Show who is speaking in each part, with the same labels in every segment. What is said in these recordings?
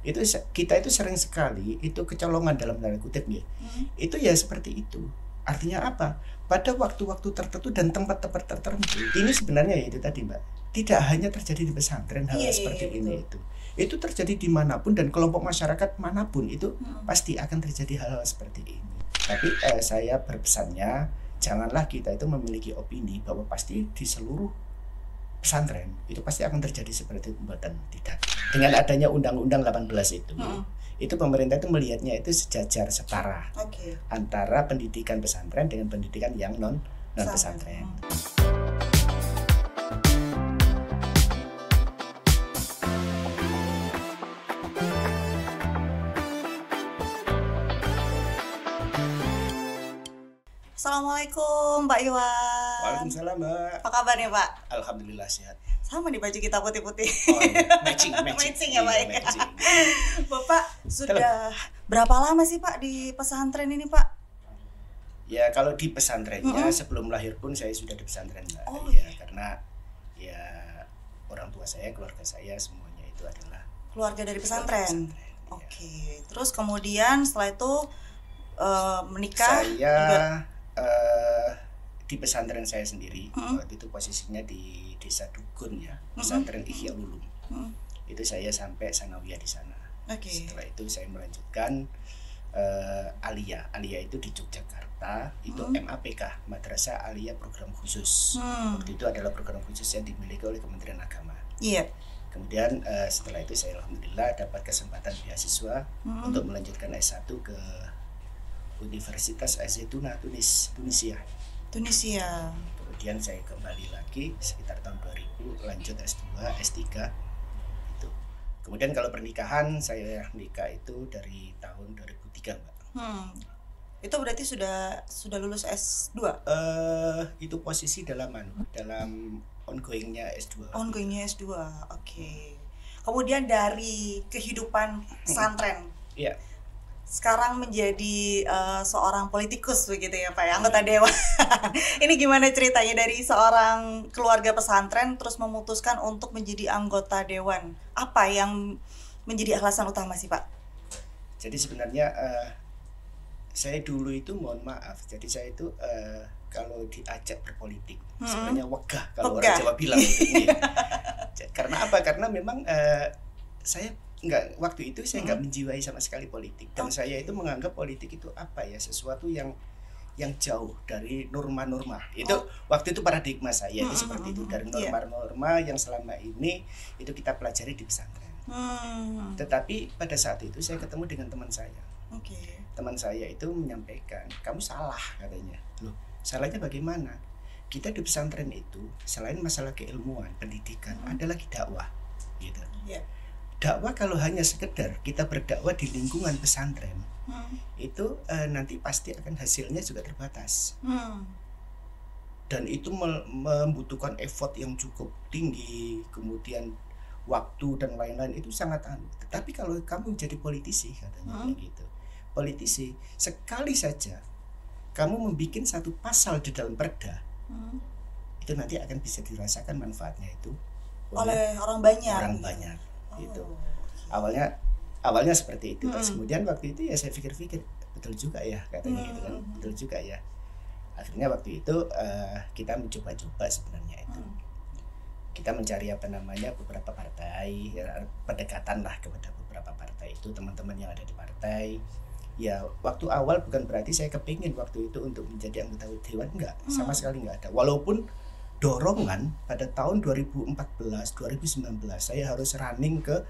Speaker 1: Kita itu sering sekali itu kecolongan dalam tanda kutip ya. Itu ya seperti itu. Artinya apa? Pada waktu-waktu tertentu dan tempat-tempat tertentu. Ini sebenarnya ya itu tadi Mbak. Tidak hanya terjadi di pesantren hal seperti ini itu. Itu terjadi dimanapun dan kelompok masyarakat manapun itu pasti akan terjadi hal-hal seperti ini. Tapi saya berpesannya janganlah kita itu memiliki opini bahwa pasti di seluruh pesantren itu pasti akan terjadi seperti itu, dan tidak. Dengan adanya Undang-Undang 18 itu pemerintah itu melihatnya itu sejajar setara antara pendidikan pesantren dengan pendidikan yang non pesantren.
Speaker 2: Assalamualaikum Pak Iwan.
Speaker 1: Waalaikumsalam Mbak.
Speaker 2: Apa kabarnya Pak?
Speaker 1: Alhamdulillah sehat.
Speaker 2: Sama nih baju kita putih-putih.
Speaker 1: Oh, iya. matching
Speaker 2: ya Pak.
Speaker 1: Iya,
Speaker 2: Bapak sudah berapa lama sih Pak di pesantren ini Pak?
Speaker 1: Ya kalau di pesantrennya sebelum lahir pun saya sudah di pesantren Mbak. Karena ya orang tua saya, keluarga saya semuanya itu adalah
Speaker 2: keluarga dari pesantren. Oke. Terus kemudian setelah itu menikah
Speaker 1: saya
Speaker 2: juga
Speaker 1: di pesantren saya sendiri. Waktu itu posisinya di Desa Dugun ya, pesantren Ihya Ulum. Itu saya sampai sanawiyah di sana. Setelah itu saya melanjutkan Aliyah itu di Yogyakarta, itu MAPK, Madrasah Aliyah Program Khusus. Waktu itu adalah program khusus yang dimiliki oleh Kementerian Agama. Kemudian setelah itu saya alhamdulillah dapat kesempatan beasiswa untuk melanjutkan S1 ke Universitas Az-Zaituna Tunisia. Kemudian saya kembali lagi sekitar tahun 2000 lanjut S2, S3 itu. Kemudian kalau pernikahan saya nikah itu dari tahun 2003 Mbak.
Speaker 2: Itu berarti sudah lulus S2?
Speaker 1: Itu posisi dalam ongoingnya S2.
Speaker 2: Oke. Kemudian dari kehidupan pesantren.
Speaker 1: Iya.
Speaker 2: Sekarang menjadi seorang politikus begitu ya Pak, anggota dewan. Ini gimana ceritanya dari seorang keluarga pesantren terus memutuskan untuk menjadi anggota dewan? Apa yang menjadi alasan utama sih Pak?
Speaker 1: Jadi sebenarnya saya dulu itu mohon maaf, jadi saya itu kalau diajak berpolitik sebenarnya wegah kalau orang Jawa bilang. Karena apa? Karena memang saya waktu itu saya nggak menjiwai sama sekali politik, dan saya itu menganggap politik itu apa ya, sesuatu yang jauh dari norma-norma itu. Waktu itu paradigma saya itu seperti itu, dari norma-norma yang selama ini itu kita pelajari di pesantren. Tetapi pada saat itu saya ketemu dengan teman saya. Teman saya itu menyampaikan, kamu salah katanya. Loh, salahnya bagaimana? Kita di pesantren itu selain masalah keilmuan, pendidikan, ada lagi dakwah gitu. Dakwah kalau hanya sekedar kita berdakwah di lingkungan pesantren, itu nanti pasti akan hasilnya juga terbatas. Dan itu membutuhkan effort yang cukup tinggi, kemudian waktu dan lain-lain itu sangat aneh. Tetapi kalau kamu menjadi politisi katanya gitu, politisi sekali saja kamu membuat satu pasal di dalam perda, itu nanti akan bisa dirasakan manfaatnya itu
Speaker 2: oleh orang banyak.
Speaker 1: Gitu. Awalnya seperti itu. Terus kemudian waktu itu ya saya pikir-pikir betul juga ya katanya gitu kan, betul juga ya. Akhirnya waktu itu kita mencoba-coba sebenarnya itu. Kita mencari beberapa partai, pendekatan lah kepada beberapa partai itu, teman-teman yang ada di partai. Ya waktu awal bukan berarti saya kepingin waktu itu untuk menjadi anggota dewan, enggak, sama sekali enggak ada. Walaupun dorongan pada tahun 2014, 2019 saya harus running ke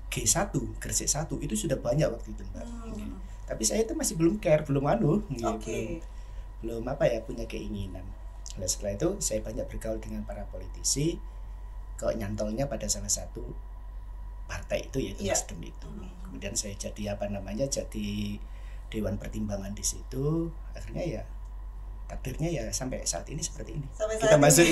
Speaker 1: G1, Gresik 1 itu sudah banyak waktu itu Mbak. Tapi saya itu masih belum care, belum punya keinginan. Nah, setelah itu saya banyak bergaul dengan para politisi, kok nyantolnya pada salah satu partai itu yaitu Nasdem itu. Kemudian saya jadi jadi dewan pertimbangan di situ. Akhirnya ya takdirnya ya sampai saat ini seperti ini. Kita masuk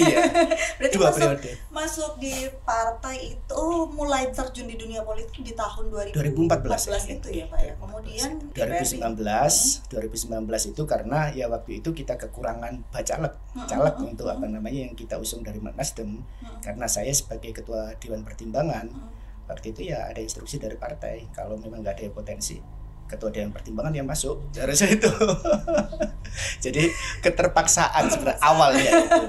Speaker 2: Berarti
Speaker 1: 2 periode.
Speaker 2: Masuk di partai itu mulai terjun di dunia politik di tahun 2014 itu ya Pak ya. Kemudian
Speaker 1: 2019 itu karena ya waktu itu kita kekurangan caleg untuk yang kita usung dari Nasdem. Karena saya sebagai ketua dewan pertimbangan Waktu itu ya ada instruksi dari partai, kalau memang nggak ada potensi, ketua dewan pertimbangan yang masuk, cara saya itu. Jadi keterpaksaan sebenarnya awalnya itu.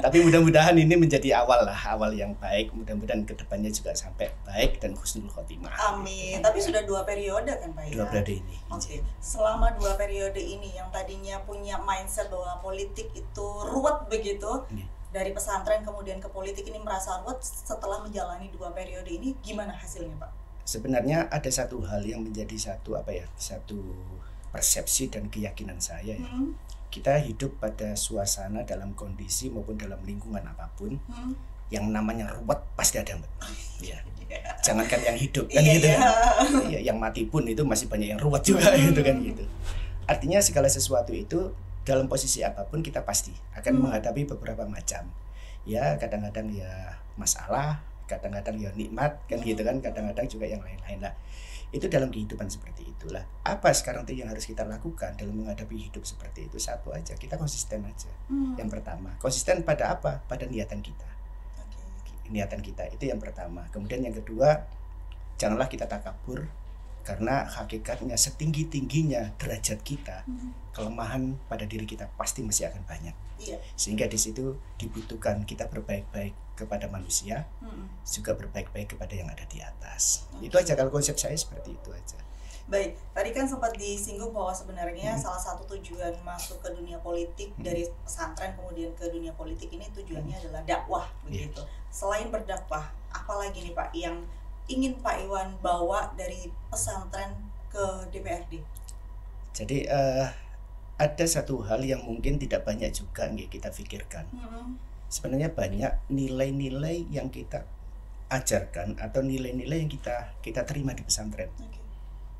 Speaker 1: Tapi mudah-mudahan ini menjadi awal yang baik. Mudah-mudahan kedepannya juga sampai baik dan husnul khotimah.
Speaker 2: Amin. Tapi sudah 2 periode kan Pak ya?
Speaker 1: 2 periode ini.
Speaker 2: Oke. Selama 2 periode ini yang tadinya punya mindset bahwa politik itu ruwet begitu, dari pesantren kemudian ke politik ini merasa ruwet, setelah menjalani 2 periode ini gimana hasilnya Pak?
Speaker 1: Sebenarnya ada satu hal yang menjadi satu persepsi dan keyakinan saya ya. Kita hidup pada suasana dalam kondisi maupun dalam lingkungan apapun, yang namanya ruwet pasti ada Mbak. Ya. Jangankan yang hidup kan gitu kan. Ya, yang mati pun itu masih banyak yang ruwet juga gitu kan gitu. Artinya segala sesuatu itu dalam posisi apapun kita pasti akan menghadapi beberapa macam. Ya, kadang-kadang ya masalah, kadang-kadang ya nikmat kan gitu kan, kadang-kadang juga yang lain-lain lah. Itu dalam kehidupan seperti itulah. Apa sekarang tuh yang harus kita lakukan dalam menghadapi hidup seperti itu? Satu aja, kita konsisten aja. Yang pertama, konsisten pada apa? Pada niatan kita. Niatan kita itu yang pertama. Kemudian yang kedua, janganlah kita takabur, karena hakikatnya setinggi-tingginya derajat kita, kelemahan pada diri kita pasti masih akan banyak. Sehingga di situ dibutuhkan kita berbaik-baik kepada manusia, juga berbaik-baik kepada yang ada di atas. Itu aja kalau konsep saya seperti itu aja.
Speaker 2: Baik, tadi kan sempat disinggung bahwa sebenarnya salah satu tujuan masuk ke dunia politik dari pesantren kemudian ke dunia politik ini tujuannya adalah dakwah begitu. Selain berdakwah, apalagi nih Pak yang ingin Pak Iwan bawa dari pesantren ke DPRD?
Speaker 1: Jadi ada satu hal yang mungkin tidak banyak juga kita pikirkan. Sebenarnya banyak nilai-nilai yang kita ajarkan atau nilai-nilai yang kita terima di pesantren.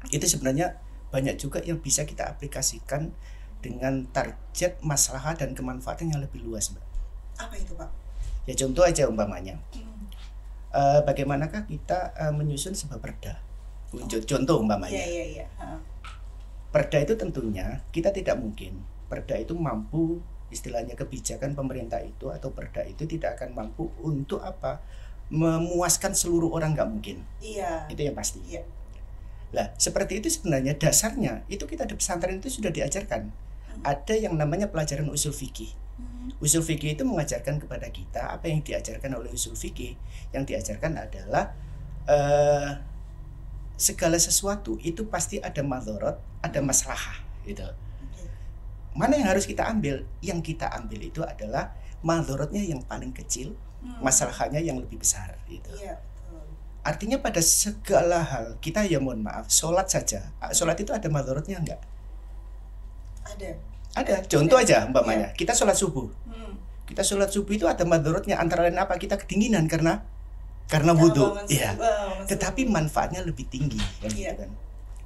Speaker 1: Itu sebenarnya banyak juga yang bisa kita aplikasikan dengan target maslahat dan kemanfaatan yang lebih luas, Mbak.
Speaker 2: Apa itu, Pak?
Speaker 1: Ya contoh aja umpamanya. Bagaimanakah kita menyusun sebuah perda? Contoh umpamanya. Perda itu tentunya kita tidak mungkin. Perda itu mampu, istilahnya kebijakan pemerintah itu atau perda itu tidak akan mampu untuk apa? Memuaskan seluruh orang, nggak mungkin. Itu yang pasti. Lah, seperti itu sebenarnya dasarnya itu kita di pesantren itu sudah diajarkan. Ada yang namanya pelajaran usul fikih. Usul fikih itu mengajarkan kepada kita apa yang diajarkan oleh usul fikih. Yang diajarkan adalah segala sesuatu itu pasti ada madharat, ada maslahah gitu. Mana yang harus kita ambil? Yang kita ambil itu adalah madharatnya yang paling kecil, masalahnya yang lebih besar gitu. Artinya pada segala hal kita ya mohon maaf, sholat saja. Sholat itu ada madharatnya enggak? Ada. Contoh aja umpamanya, kita sholat subuh. Kita sholat subuh itu ada madharatnya, antara lain apa? Kita kedinginan karena wudu. Iya. Tetapi manfaatnya lebih tinggi kan gitu kan.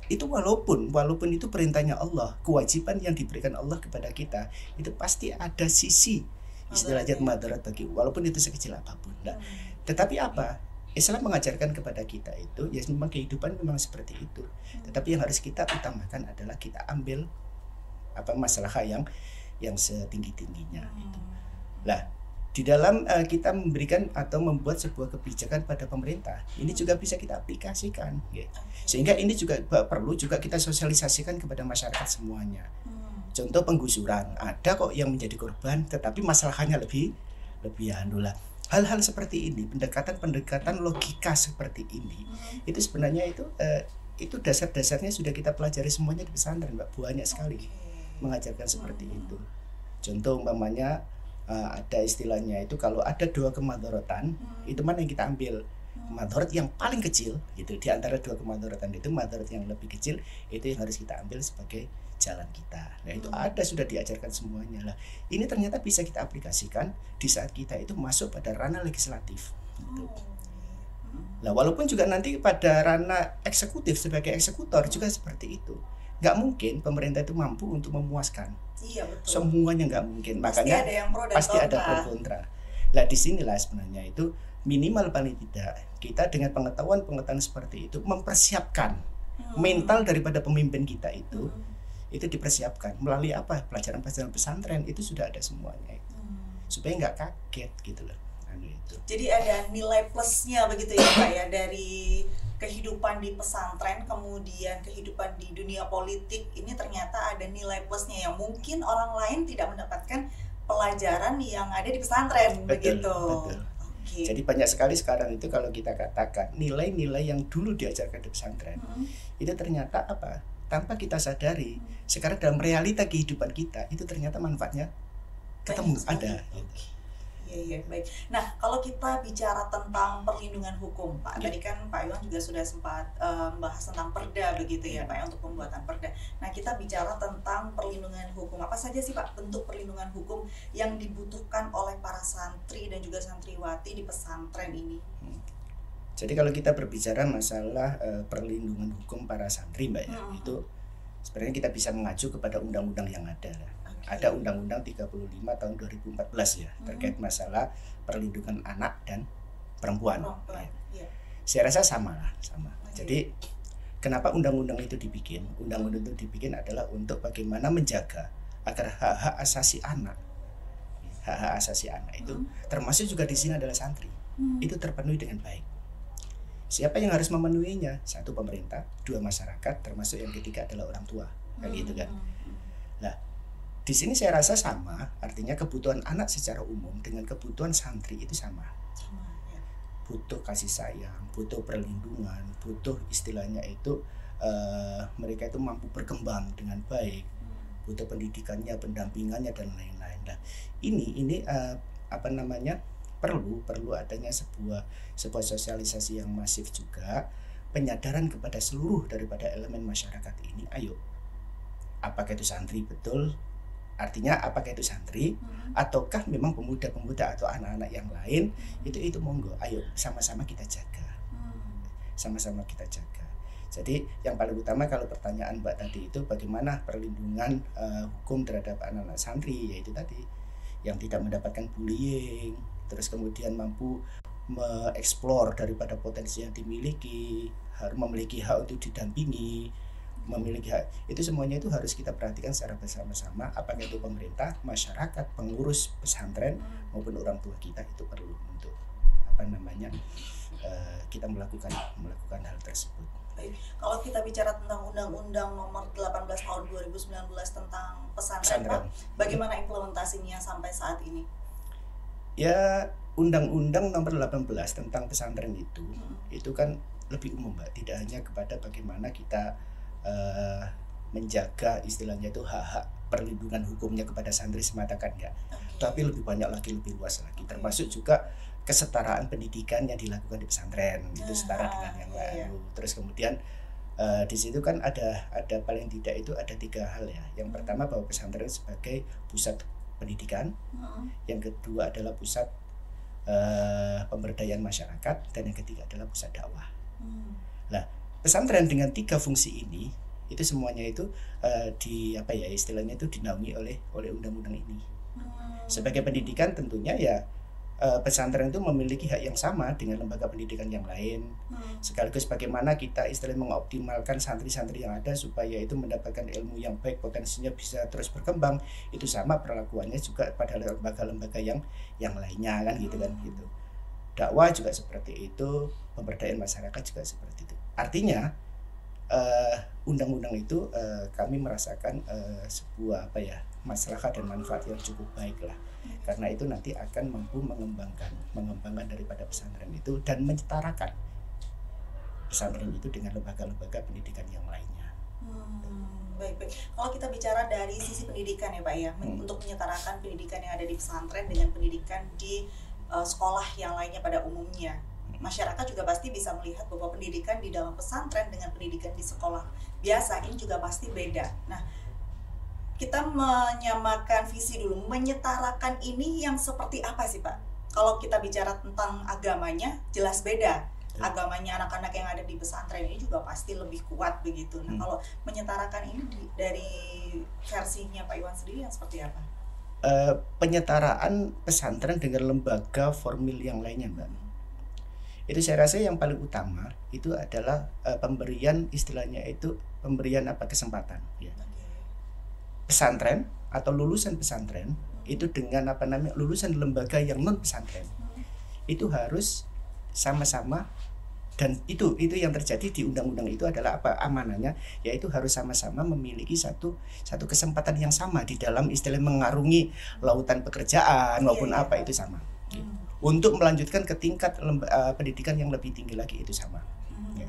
Speaker 1: Itu walaupun itu perintahnya Allah, kewajiban yang diberikan Allah kepada kita, itu pasti ada sisi istilahnya madharat bagi walaupun itu sekecil apapun. Nah, tetapi apa? Islam mengajarkan kepada kita itu, ya memang kehidupan memang seperti itu. Tetapi yang harus kita utamakan adalah kita ambil apa masalah yang setinggi-tingginya itu. Lah, di dalam kita memberikan atau membuat sebuah kebijakan pada pemerintah, ini juga bisa kita aplikasikan ya. Sehingga ini juga perlu juga kita sosialisasikan kepada masyarakat semuanya. Contoh penggusuran, ada kok yang menjadi korban tetapi masalahnya lebih anulah. Hal-hal seperti ini, pendekatan logika seperti ini, itu sebenarnya itu dasar-dasarnya sudah kita pelajari semuanya di pesantren, Mbak. Banyak sekali mengajarkan seperti itu. Contoh umpamanya ada istilahnya itu kalau ada 2 kemadharatan, itu mana yang kita ambil? Madharat yang paling kecil gitu. Di antara 2 kemadharatan itu madharat yang lebih kecil itu yang harus kita ambil sebagai jalan kita. Nah, itu ada sudah diajarkan semuanya lah. Ini ternyata bisa kita aplikasikan di saat kita itu masuk pada ranah legislatif gitu. Lah, walaupun juga nanti pada ranah eksekutif sebagai eksekutor juga seperti itu. Nggak mungkin pemerintah itu mampu untuk memuaskan.
Speaker 2: Iya, betul.
Speaker 1: Semuanya nggak mungkin. Makanya pasti ada pro kontra. Lah, disinilah sebenarnya itu minimal paling tidak kita dengan pengetahuan seperti itu mempersiapkan mental daripada pemimpin kita itu dipersiapkan melalui apa? Pelajaran pesantren itu sudah ada semuanya itu. Supaya nggak kaget gitu loh. Nah, itu.
Speaker 2: Jadi ada nilai plusnya begitu ya Pak ya, dari kehidupan di pesantren kemudian kehidupan di dunia politik ini ternyata ada nilai plusnya yang mungkin orang lain tidak mendapatkan pelajaran yang ada di pesantren.
Speaker 1: Betul,
Speaker 2: begitu.
Speaker 1: betul. Jadi banyak sekali sekarang itu kalau kita katakan nilai-nilai yang dulu diajarkan di pesantren itu ternyata apa? Tanpa kita sadari sekarang dalam realita kehidupan kita itu ternyata manfaatnya ketemu ada.
Speaker 2: Iya, baik. Nah, kalau kita bicara tentang perlindungan hukum, Pak, tadi kan Pak Iwan juga sudah sempat membahas tentang perda begitu ya, Pak, untuk pembuatan perda. Nah, kita bicara tentang perlindungan hukum. Apa saja sih, Pak, bentuk perlindungan hukum yang dibutuhkan oleh para santri dan juga santriwati di pesantren ini?
Speaker 1: Jadi kalau kita berbicara masalah perlindungan hukum para santri, Mbak ya, itu sebenarnya kita bisa mengacu kepada undang-undang yang ada. Ada Undang-Undang 35 tahun 2014 ya, terkait masalah perlindungan anak dan perempuan. Ya. Saya rasa sama. Jadi kenapa undang-undang itu dibikin? Undang-undang itu dibikin adalah untuk bagaimana menjaga agar hak-hak asasi anak, itu termasuk juga di sini adalah santri, itu terpenuhi dengan baik. Siapa yang harus memenuhinya? Satu, pemerintah; dua, masyarakat; termasuk yang ketiga adalah orang tua, kayak gitu kan. Nah, di sini saya rasa sama, artinya kebutuhan anak secara umum dengan kebutuhan santri itu sama. Butuh kasih sayang, butuh perlindungan, butuh istilahnya itu mereka itu mampu berkembang dengan baik, butuh pendidikannya, pendampingannya dan lain-lain. Nah, ini perlu adanya sebuah sosialisasi yang masif juga, penyadaran kepada seluruh daripada elemen masyarakat ini. Ayo, apakah itu santri betul? Artinya apakah itu santri ataukah memang pemuda-pemuda atau anak-anak yang lain, itu monggo, ayo sama-sama kita jaga. Sama-sama kita jaga. Jadi yang paling utama kalau pertanyaan Mbak tadi itu bagaimana perlindungan hukum terhadap anak-anak santri, yaitu tadi yang tidak mendapatkan bullying, terus kemudian mampu mengeksplor daripada potensi yang dimiliki, harus memiliki hak untuk didampingi, memiliki hak, itu semuanya itu harus kita perhatikan secara bersama-sama, apakah itu pemerintah, masyarakat, pengurus pesantren maupun orang tua kita, itu perlu untuk kita melakukan hal tersebut.
Speaker 2: Baik. Kalau kita bicara tentang Undang-Undang Nomor 18 Tahun 2019 tentang pesantren, Pak, bagaimana implementasinya sampai saat ini?
Speaker 1: Ya, Undang-Undang Nomor 18 tentang pesantren itu kan lebih umum, Mbak, tidak hanya kepada bagaimana kita menjaga istilahnya itu hak-hak perlindungan hukumnya kepada santri semata kan enggak, tapi lebih banyak lagi, lebih luas lagi, termasuk juga kesetaraan pendidikan yang dilakukan di pesantren, itu setara dengan yang lain. Terus kemudian di situ kan ada paling tidak itu ada 3 hal ya. Yang pertama bahwa pesantren sebagai pusat pendidikan, yang kedua adalah pusat pemberdayaan masyarakat, dan yang ketiga adalah pusat dakwah. Nah, pesantren dengan 3 fungsi ini itu semuanya itu istilahnya itu dinaungi oleh undang-undang ini. Sebagai pendidikan tentunya ya pesantren itu memiliki hak yang sama dengan lembaga pendidikan yang lain. Sekaligus bagaimana kita istilahnya mengoptimalkan santri-santri yang ada supaya itu mendapatkan ilmu yang baik, potensinya bisa terus berkembang. Itu sama perlakuannya juga pada lembaga-lembaga yang lainnya kan gitu kan gitu. Dakwah juga seperti itu, pemberdayaan masyarakat juga seperti itu. Artinya undang-undang itu kami merasakan sebuah maslahat dan manfaat yang cukup baik lah. Karena itu nanti akan mampu mengembangkan daripada pesantren itu dan menyetarakan pesantren itu dengan lembaga-lembaga pendidikan yang lainnya.
Speaker 2: Baik. Kalau kita bicara dari sisi pendidikan ya Pak ya, untuk menyetarakan pendidikan yang ada di pesantren dengan pendidikan di sekolah yang lainnya pada umumnya, masyarakat juga pasti bisa melihat bahwa pendidikan di dalam pesantren dengan pendidikan di sekolah biasa ini juga pasti beda. Nah, kita menyamakan visi dulu, menyetarakan ini yang seperti apa sih Pak? Kalau kita bicara tentang agamanya, jelas beda. Agamanya anak-anak yang ada di pesantren ini juga pasti lebih kuat begitu. Nah, kalau menyetarakan ini dari versinya Pak Iwan sendiri yang seperti apa?
Speaker 1: Penyetaraan pesantren dengan lembaga formil yang lainnya, Mbak. Itu saya rasa yang paling utama itu adalah pemberian istilahnya itu pemberian kesempatan ya. Pesantren atau lulusan pesantren itu dengan lulusan lembaga yang non pesantren itu harus sama-sama, dan itu yang terjadi di undang-undang itu adalah apa amanahnya, yaitu harus sama-sama memiliki satu kesempatan yang sama di dalam istilah mengarungi lautan pekerjaan maupun apa itu sama. Untuk melanjutkan ke tingkat pendidikan yang lebih tinggi lagi itu sama. Ya.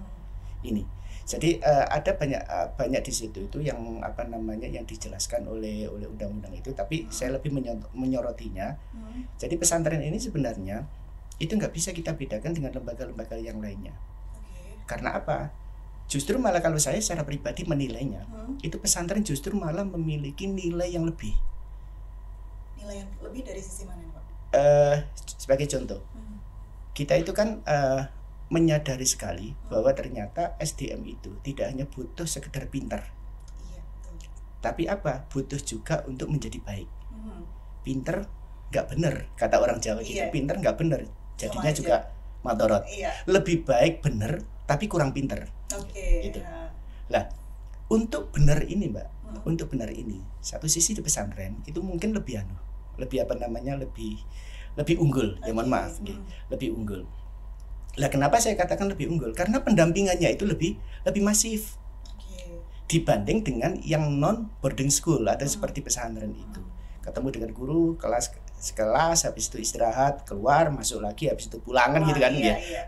Speaker 1: Ini. Jadi ada banyak di situ itu yang yang dijelaskan oleh undang-undang itu, tapi saya lebih menyorotinya. Jadi pesantren ini sebenarnya itu nggak bisa kita bedakan dengan lembaga-lembaga yang lainnya. Karena apa? Justru malah kalau saya secara pribadi menilainya, itu pesantren justru malah memiliki nilai yang lebih.
Speaker 2: Nilai yang lebih dari sisi mana, Pak?
Speaker 1: Sebagai contoh, kita itu kan menyadari sekali bahwa ternyata SDM itu tidak hanya butuh sekedar pintar, tapi apa? Butuh juga untuk menjadi baik. Pinter nggak bener, kata orang Jawa gitu. Pinter nggak bener, jadinya juga madorot. Lebih baik bener tapi kurang pinter. Gitu. Lah, untuk bener ini Mbak, untuk bener ini, satu sisi di pesantren itu mungkin lebih lebih unggul. Ya mohon maaf, lebih unggul. Lah kenapa saya katakan lebih unggul? Karena pendampingannya itu lebih masif dibanding dengan yang non boarding school atau seperti pesantren itu. Ketemu dengan guru, kelas, habis itu istirahat, keluar, masuk lagi, habis itu pulangan gitu kan.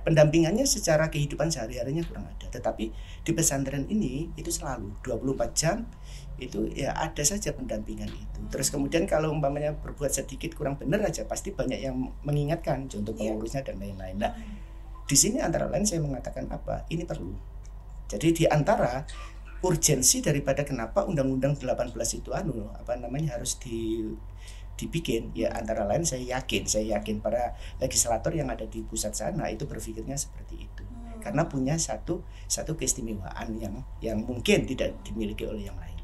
Speaker 1: Pendampingannya secara kehidupan sehari-harinya kurang ada. Tetapi di pesantren ini itu selalu 24 jam itu ya ada saja pendampingan itu. Terus kemudian kalau umpamanya berbuat sedikit kurang benar aja pasti banyak yang mengingatkan, contoh pengurusnya dan lain-lain. Nah, di sini antara lain saya mengatakan apa? Ini perlu. Jadi di antara urgensi daripada kenapa Undang-Undang 18 itu harus dibikin, ya antara lain saya yakin para legislator yang ada di pusat sana itu berpikirnya seperti itu. Karena punya satu keistimewaan yang mungkin tidak dimiliki oleh yang lain.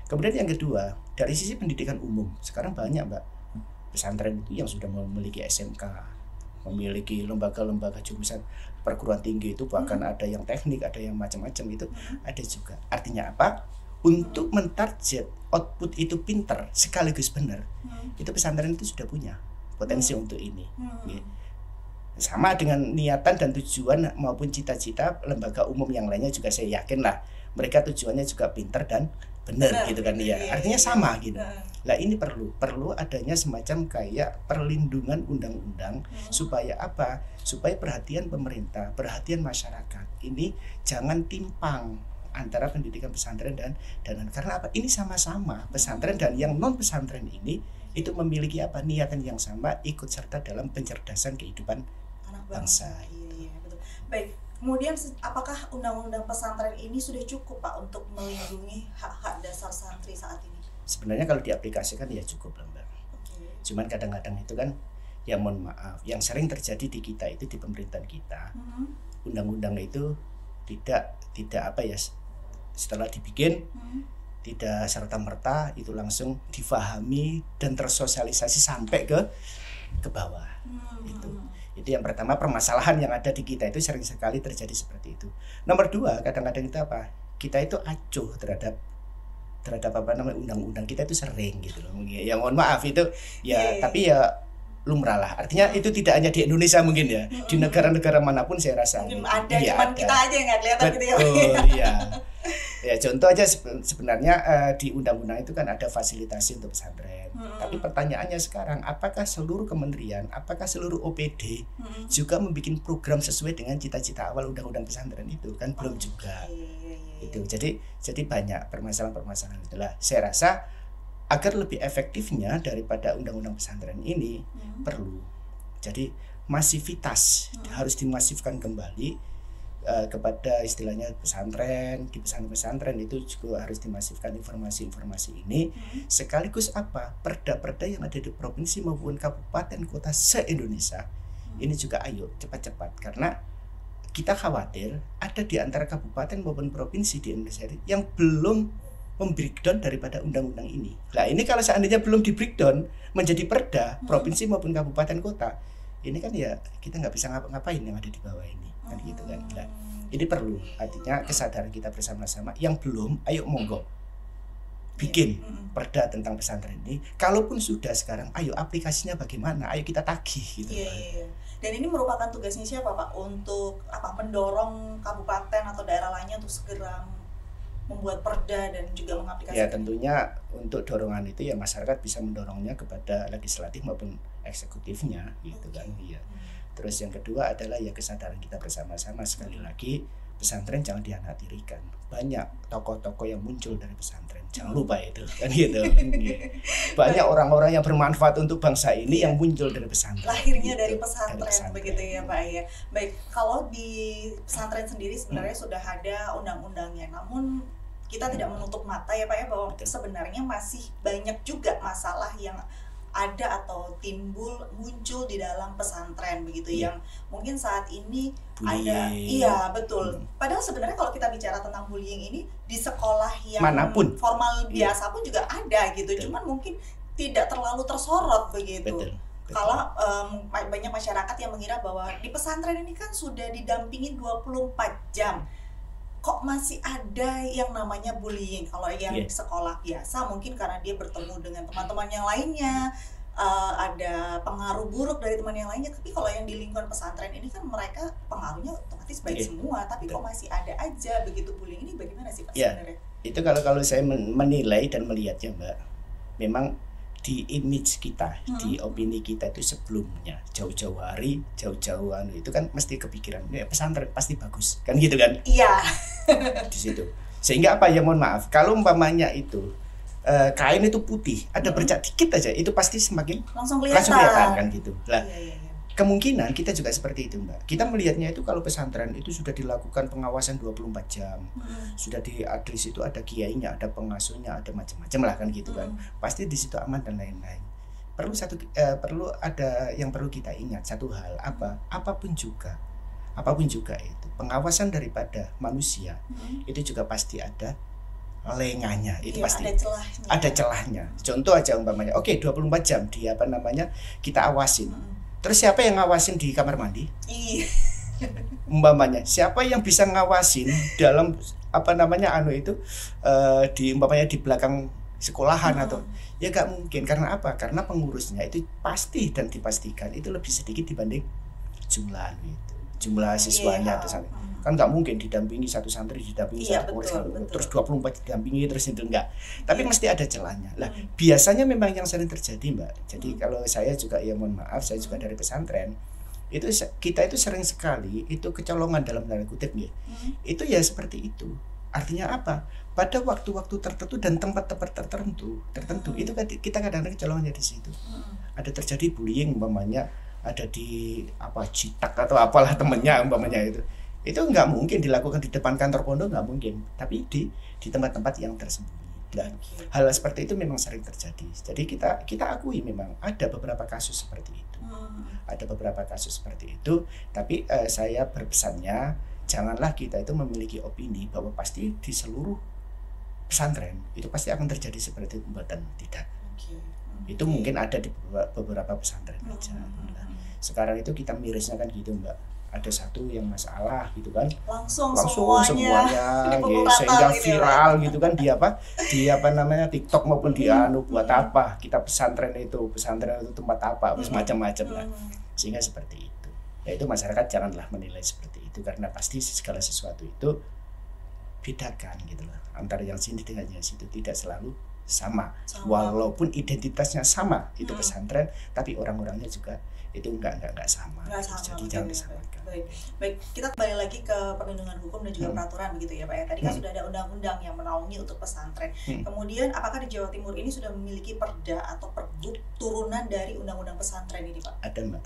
Speaker 1: Kemudian yang kedua, dari sisi pendidikan umum, sekarang banyak Mbak pesantren itu yang sudah memiliki SMK, memiliki lembaga-lembaga jurusan perguruan tinggi itu, bahkan ada yang teknik, ada yang macam-macam itu ada juga. Artinya apa? Untuk mentarget output itu pinter sekaligus benar, itu pesantren itu sudah punya potensi untuk ini. Sama dengan niatan dan tujuan maupun cita-cita lembaga umum yang lainnya juga saya yakin lah mereka tujuannya juga pinter dan benar gitu kan ya. Artinya sama gitu. Lah ini perlu adanya semacam kayak perlindungan undang-undang supaya apa? Supaya perhatian pemerintah, perhatian masyarakat ini jangan timpang antara pendidikan pesantren dan karena apa? Ini sama-sama pesantren dan yang non pesantren ini itu memiliki apa? Niatan yang sama, ikut serta dalam pencerdasan kehidupan anak bangsa.
Speaker 2: Iya, betul. Baik. Kemudian apakah undang-undang pesantren ini sudah cukup Pak untuk melindungi hak-hak dasar santri saat ini?
Speaker 1: Sebenarnya kalau diaplikasikan ya cukup lah Mbak. Cuman kadang-kadang itu kan ya mohon maaf, yang sering terjadi di kita itu di pemerintahan kita, undang-undang itu tidak setelah dibikin tidak serta-merta itu langsung difahami dan tersosialisasi sampai ke bawah. Itu yang pertama, permasalahan yang ada di kita itu sering sekali terjadi seperti itu. Nomor dua, kadang-kadang itu apa? Kita itu acuh terhadap undang-undang kita itu sering gitu loh. Ya mohon maaf itu ya, tapi ya lumrah lah. Artinya itu tidak hanya di Indonesia mungkin ya, di negara-negara manapun saya rasa.
Speaker 2: Mungkin ada, cuman kita aja yang nggak kelihatan gitu ya.
Speaker 1: Betul, iya. Ya contoh aja sebenarnya di undang-undang itu kan ada fasilitasi untuk pesantren. Tapi pertanyaannya sekarang, apakah seluruh kementerian, apakah seluruh OPD juga membuat program sesuai dengan cita-cita awal undang-undang pesantren itu? Kan belum juga. Itu. Jadi banyak permasalahan-permasalahan itulah. Saya rasa agar lebih efektifnya daripada undang-undang pesantren ini perlu. Jadi masivitas harus dimasifkan kembali. Kepada istilahnya pesantren, di pesantren itu juga harus dimasifkan informasi-informasi ini, sekaligus apa, perda-perda yang ada di provinsi maupun kabupaten kota se-Indonesia ini juga ayo cepat-cepat, karena kita khawatir ada di antara kabupaten maupun provinsi di Indonesia yang belum membreakdown daripada undang-undang ini. Nah ini kalau seandainya belum di breakdown menjadi perda provinsi maupun kabupaten kota, ini kan ya kita nggak bisa ngapa-ngapain yang ada di bawah ini. Kan gitu kan. Nah, ini perlu, artinya kesadaran kita bersama-sama. Yang belum, ayo monggo. bikin perda tentang pesantren ini. Kalaupun sudah sekarang, ayo aplikasinya bagaimana? Ayo kita tagih gitu.
Speaker 2: Dan ini merupakan tugasnya siapa Pak untuk mendorong kabupaten atau daerah lainnya untuk segera membuat perda dan juga mengaplikasikan?
Speaker 1: Ya tentunya untuk dorongan itu ya masyarakat bisa mendorongnya kepada legislatif maupun eksekutifnya gitu kan. Iya. Terus yang kedua adalah ya kesadaran kita bersama-sama, sekali lagi pesantren jangan dianaktirikan. Banyak tokoh-tokoh yang muncul dari pesantren, jangan lupa itu kan gitu. Banyak orang-orang yang bermanfaat untuk bangsa ini yang muncul dari pesantren.
Speaker 2: Lahirnya gitu. Dari pesantren begitu ya Pak ya. Baik, kalau di pesantren sendiri sebenarnya sudah ada undang-undangnya, namun kita tidak menutup mata ya Pak ya bahwa sebenarnya masih banyak juga masalah yang ada atau muncul di dalam pesantren begitu yang mungkin saat ini ada. Iya betul. Padahal sebenarnya kalau kita bicara tentang bullying ini di sekolah yang
Speaker 1: manapun
Speaker 2: formal biasa pun juga ada gitu. Cuman mungkin tidak terlalu tersorot begitu. Betul. Kalau banyak masyarakat yang mengira bahwa di pesantren ini kan sudah didampingi 24 jam. Kok masih ada yang namanya bullying? Kalau yang sekolah biasa mungkin karena dia bertemu dengan teman-teman yang lainnya, ada pengaruh buruk dari teman yang lainnya. Tapi kalau yang di lingkungan pesantren ini kan mereka pengaruhnya otomatis baik semua. Tapi kok masih ada aja begitu bullying ini, bagaimana sih Pak sebenarnya?
Speaker 1: Itu kalau saya menilai dan melihatnya Mbak, memang di image kita, di opini kita itu sebelumnya jauh-jauh hari, jauh-jauh itu kan mesti kepikiran ya pesantren pasti bagus kan gitu kan?
Speaker 2: Iya.
Speaker 1: Di situ. Sehingga apa ya, mohon maaf, kalau umpamanya itu kain itu putih, ada bercak dikit aja itu pasti semakin
Speaker 2: langsung kelihatan
Speaker 1: kan gitu. Lah, kemungkinan kita juga seperti itu Mbak. Kita melihatnya itu kalau pesantren itu sudah dilakukan pengawasan 24 jam. Sudah di situ ada kiainya, ada pengasuhnya, ada macam-macam lah kan gitu kan. Pasti di situ aman dan lain-lain. Perlu ada yang perlu kita ingat satu hal, apapun juga itu pengawasan daripada manusia itu juga pasti ada lengahnya, itu pasti ada celahnya. Contoh aja umpamanya, 24 jam dia kita awasin. Terus siapa yang ngawasin di kamar mandi? Umpamanya siapa yang bisa ngawasin dalam umpamanya di belakang sekolahan atau ya gak mungkin. Karena apa? Karena pengurusnya itu pasti dan dipastikan itu lebih sedikit dibanding jumlah siswanya di sana. Kan nggak mungkin didampingi satu santri, didampingi satu pengurus, terus 24 didampingi terus itu enggak. Tapi mesti ada celahnya. Lah, biasanya memang yang sering terjadi Mbak. Jadi kalau saya juga ya mohon maaf, saya juga dari pesantren. Itu kita itu sering sekali itu kecolongan dalam tanda kutip ya. Itu ya seperti itu. Artinya apa? Pada waktu-waktu tertentu dan tempat-tempat tertentu itu kan kita kadang-kadang kecolongannya di situ. Ada terjadi bullying umpamanya, ada di citak atau apalah temennya umpamanya itu nggak mungkin dilakukan di depan kantor pondok, nggak mungkin, tapi di tempat-tempat yang tersembunyi. Dan hal seperti itu memang sering terjadi. Jadi kita akui memang ada beberapa kasus seperti itu. Tapi saya berpesannya janganlah kita itu memiliki opini bahwa pasti di seluruh pesantren itu pasti akan terjadi seperti itu, dan tidak. Itu mungkin ada di beberapa pesantren aja. Sekarang itu kita mirisnya kan gitu Mbak. Ada satu yang masalah gitu kan, langsung semuanya sehingga viral gitu kan, di TikTok maupun di buat apa kita pesantren itu tempat apa macam-macam lah, sehingga seperti itu. Ya itu masyarakat janganlah menilai seperti itu, karena pasti segala sesuatu itu bedakan gitu lah, antara yang sini dengan yang situ tidak selalu sama. Walaupun identitasnya sama itu pesantren, tapi orang-orangnya juga itu enggak sama. Jadi jangan disamakan.
Speaker 2: Baik, kita kembali lagi ke perlindungan hukum dan juga peraturan begitu ya Pak ya. Tadi kan sudah ada undang-undang yang menaungi untuk pesantren. Kemudian apakah di Jawa Timur ini sudah memiliki perda atau pergub turunan dari undang-undang pesantren ini Pak?
Speaker 1: Ada Mbak.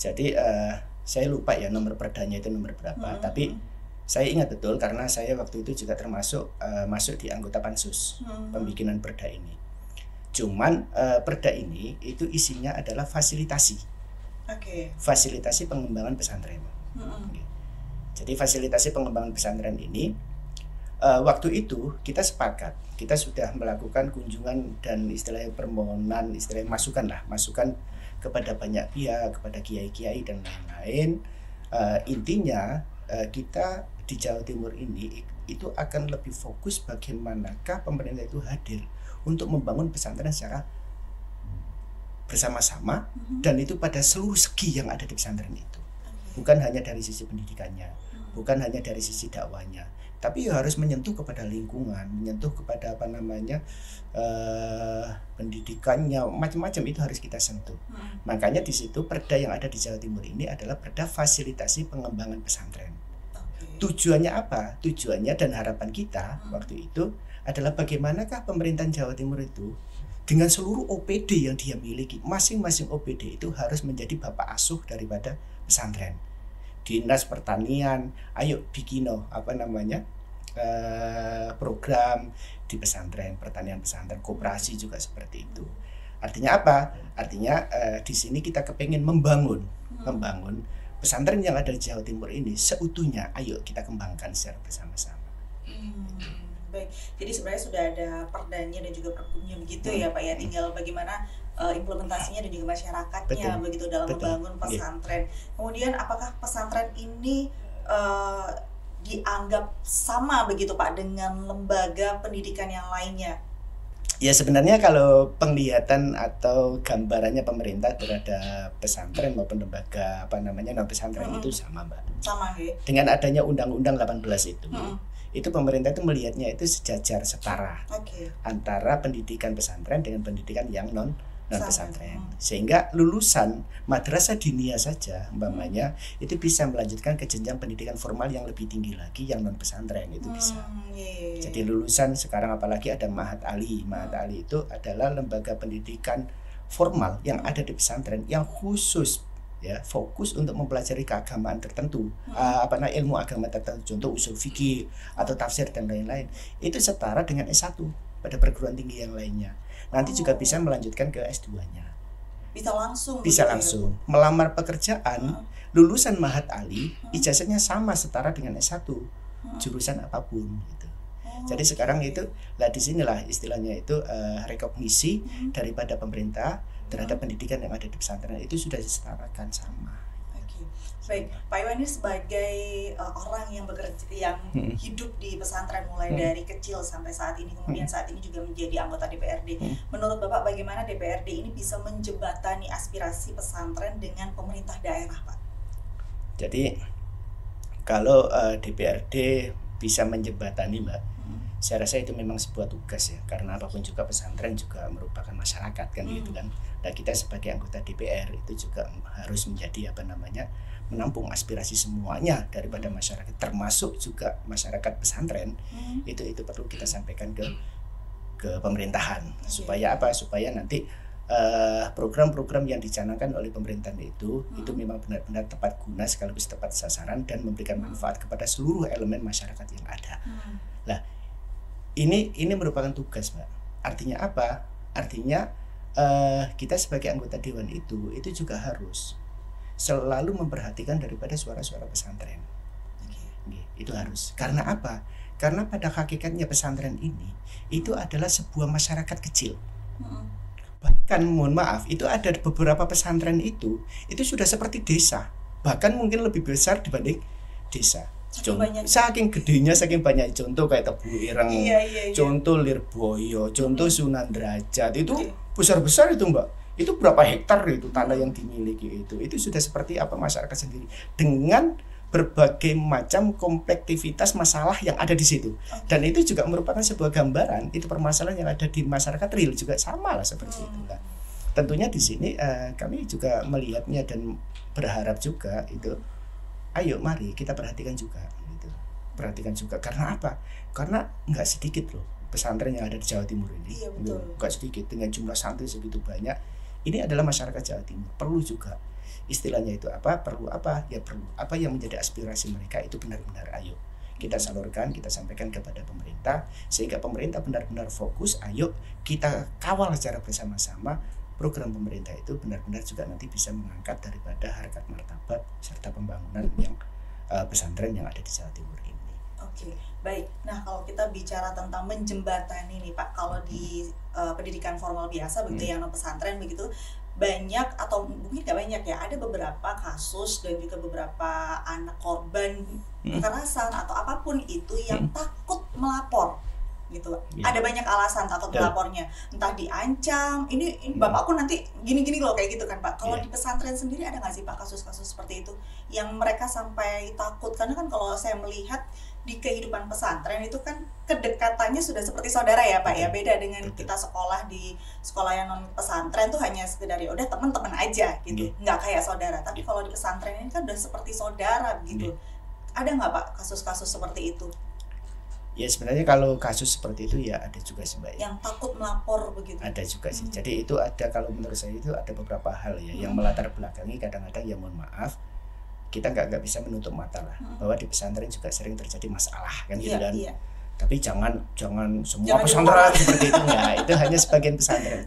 Speaker 1: Jadi saya lupa ya nomor perdanya itu nomor berapa, tapi saya ingat betul karena saya waktu itu juga termasuk masuk di anggota pansus pembikinan perda ini. Cuman perda ini itu isinya adalah fasilitasi. Fasilitasi pengembangan pesantren. Jadi fasilitasi pengembangan pesantren ini waktu itu kita sepakat, kita sudah melakukan kunjungan dan istilahnya permohonan, istilahnya masukan kepada banyak pihak, kepada kiai-kiai dan lain-lain. Intinya kita di Jawa Timur ini itu akan lebih fokus bagaimanakah pemerintah itu hadir untuk membangun pesantren secara bersama-sama, dan itu pada seluruh segi yang ada di pesantren itu. Bukan hanya dari sisi pendidikannya, bukan hanya dari sisi dakwahnya, tapi harus menyentuh kepada lingkungan, menyentuh kepada pendidikannya, macam-macam itu harus kita sentuh. Makanya di situ perda yang ada di Jawa Timur ini adalah perda fasilitasi pengembangan pesantren. Tujuannya apa? Tujuannya dan harapan kita waktu itu adalah bagaimanakah pemerintahan Jawa Timur itu dengan seluruh OPD yang dia miliki, masing-masing OPD itu harus menjadi bapak asuh daripada pesantren. Dinas Pertanian, ayo bikin program di pesantren, pertanian pesantren, koperasi juga seperti itu. Artinya apa? Artinya di sini kita kepengen membangun pesantren yang ada di Jawa Timur ini seutuhnya. Ayo kita kembangkan secara bersama-sama.
Speaker 2: Baik, jadi sebenarnya sudah ada perdanya dan juga pergubnya begitu ya Pak ya, tinggal bagaimana implementasinya dan juga masyarakatnya begitu dalam membangun pesantren. Kemudian apakah pesantren ini dianggap sama begitu Pak dengan lembaga pendidikan yang lainnya?
Speaker 1: Ya sebenarnya kalau penglihatan atau gambarannya pemerintah terhadap pesantren maupun lembaga non pesantren itu sama Mbak.
Speaker 2: Sama ya.
Speaker 1: Dengan adanya Undang-Undang 18 itu pemerintah itu melihatnya itu sejajar setara antara pendidikan pesantren dengan pendidikan yang non pesantren, sehingga lulusan madrasah diniyah saja umpamanya itu bisa melanjutkan ke jenjang pendidikan formal yang lebih tinggi lagi yang non pesantren itu bisa. Jadi lulusan sekarang apalagi ada Ma'had Ali. Ma'had Ali itu adalah lembaga pendidikan formal yang ada di pesantren yang khusus ya fokus untuk mempelajari keagamaan tertentu, ilmu agama tertentu, contoh usul fikih atau tafsir dan lain-lain. Itu setara dengan S1 pada perguruan tinggi yang lainnya. Nanti juga bisa melanjutkan ke S2-nya. Bisa langsung. Melamar pekerjaan, lulusan Ma'had Ali, ijazahnya sama setara dengan S1, jurusan apapun gitu. Jadi sekarang itu, disinilah istilahnya itu rekognisi daripada pemerintah terhadap pendidikan yang ada di pesantren itu sudah disetarakan sama.
Speaker 2: Baik, Pak Iwan ini sebagai orang yang bekerja, yang hidup di pesantren mulai dari kecil sampai saat ini, kemudian saat ini juga menjadi anggota DPRD. Menurut Bapak bagaimana DPRD ini bisa menjembatani aspirasi pesantren dengan pemerintah daerah, Pak?
Speaker 1: Jadi kalau DPRD bisa menjembatani, Mbak, saya rasa itu memang sebuah tugas ya, karena apapun juga pesantren juga merupakan masyarakat kan gitu kan. Dan kita sebagai anggota DPR itu juga harus menjadi menampung aspirasi semuanya daripada masyarakat, termasuk juga masyarakat pesantren. Itu perlu kita sampaikan ke pemerintahan supaya supaya nanti program-program yang dicanangkan oleh pemerintahan itu memang benar-benar tepat guna sekaligus tepat sasaran dan memberikan manfaat kepada seluruh elemen masyarakat yang ada. Nah, ini merupakan tugas, Mbak. Artinya apa? Artinya kita sebagai anggota dewan itu juga harus selalu memperhatikan daripada suara-suara pesantren. Itu harus. Karena apa? Karena pada hakikatnya pesantren ini itu adalah sebuah masyarakat kecil. Bahkan mohon maaf, itu ada beberapa pesantren itu sudah seperti desa. Bahkan mungkin lebih besar dibanding desa. Saking gedenya, saking banyak. Contoh kayak Tebu Ireng, contoh Lirboyo, contoh Sunan Derajat, itu besar-besar itu Mbak. Itu berapa hektar itu tanah yang dimiliki itu sudah seperti apa masyarakat sendiri dengan berbagai macam komplektivitas masalah yang ada di situ. Dan itu juga merupakan sebuah gambaran itu permasalahan yang ada di masyarakat real juga sama lah seperti itu. Nah, tentunya di sini kami juga melihatnya dan berharap juga itu. Ayo mari kita perhatikan juga gitu. Perhatikan juga karena apa? Karena nggak sedikit loh pesantren yang ada di Jawa Timur ini. Nggak sedikit dengan jumlah santri segitu banyak. Ini adalah masyarakat Jawa Timur. Perlu juga istilahnya itu apa? Perlu apa? Ya perlu. Apa yang menjadi aspirasi mereka itu benar-benar ayo kita salurkan, kita sampaikan kepada pemerintah sehingga pemerintah benar-benar fokus. Ayo kita kawal secara bersama-sama program pemerintah itu benar-benar juga nanti bisa mengangkat daripada harkat martabat serta pembangunan yang pesantren yang ada di Jawa Timur ini.
Speaker 2: Baik. Nah, kalau kita bicara tentang menjembatani nih Pak, kalau di pendidikan formal biasa begitu yang non pesantren begitu banyak atau mungkin nggak banyak ya, ada beberapa kasus dan juga beberapa anak korban kekerasan atau apapun itu yang takut melapor gitu. Ada banyak alasan takut melapornya, entah diancam, ini bapakku nanti gini-gini loh kayak gitu kan Pak. Kalau di pesantren sendiri ada nggak sih Pak kasus-kasus seperti itu yang mereka sampai takut? Karena kan kalau saya melihat di kehidupan pesantren itu kan kedekatannya sudah seperti saudara ya Pak ya, beda dengan kita sekolah di sekolah yang non pesantren tuh hanya sekedar ya udah teman-teman aja gitu, nggak kayak saudara. Tapi kalau di pesantren ini kan udah seperti saudara gitu. Ada nggak Pak kasus-kasus seperti itu?
Speaker 1: Ya sebenarnya kalau kasus seperti itu ya ada juga sih Mbak.
Speaker 2: Yang takut melapor begitu.
Speaker 1: Ada juga sih. Jadi itu ada, kalau menurut saya itu ada beberapa hal ya yang melatar belakangi. Kadang-kadang ya mohon maaf, kita nggak bisa menutup mata lah bahwa di pesantren juga sering terjadi masalah kan gitu kan. Tapi jangan semua pesantren seperti itu nggak. Itu hanya sebagian pesantren.